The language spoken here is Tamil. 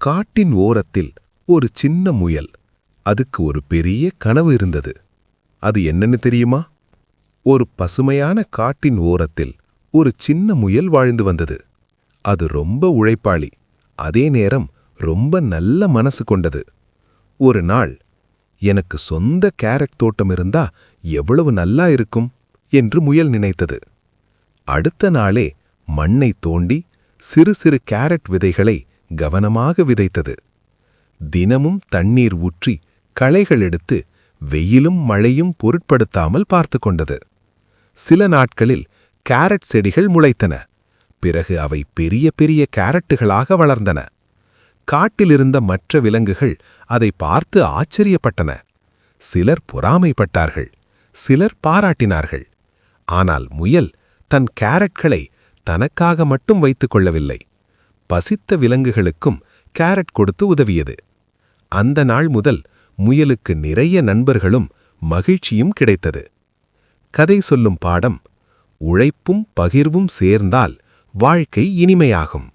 காட்டின் ஓரத்தில் ஒரு சின்ன முயல். அதுக்கு ஒரு பெரிய கனவு இருந்தது. அது என்னன்னு தெரியுமா? ஒரு பசுமையான காட்டின் ஓரத்தில் ஒரு சின்ன முயல் வாழ்ந்து வந்தது. அது ரொம்ப உழைப்பாளி, அதே நேரம் ரொம்ப நல்ல மனசு கொண்டது. ஒரு நாள், எனக்கு சொந்த கேரட் தோட்டம் இருந்தா எவ்வளவு நல்லா இருக்கும் என்று முயல் நினைத்தது. அடுத்த நாளே மண்ணை தோண்டி சிறு சிறு கேரட் விதைகளை கவனமாக விதைத்தது. தினமும் தண்ணீர் ஊற்றி களைகள் எடுத்து வெயிலும் மழையும் பொருட்படுத்தாமல் பார்த்து கொண்டது. சில நாட்களில் கேரட் செடிகள் முளைத்தன. பிறகு அவை பெரிய பெரிய கேரட்டுகளாக வளர்ந்தன. காட்டிலிருந்த மற்ற விலங்குகள் அதை பார்த்து ஆச்சரியப்பட்டன. சிலர் பொறாமைப்பட்டார்கள், சிலர் பாராட்டினார்கள். ஆனால் முயல் தன் கேரட்களை தனக்காக மட்டும் வைத்துக் கொள்ளவில்லை. பசித்த விலங்குகளுக்கும் கேரட் கொடுத்து உதவியது. அந்த நாள் முதல் முயலுக்கு நிறைய நண்பர்களும் மகிழ்ச்சியும் கிடைத்தது. கதை சொல்லும் பாடம்: உழைப்பும் பகிர்வும் சேர்ந்தால் வாழ்க்கை இனிமையாகும்.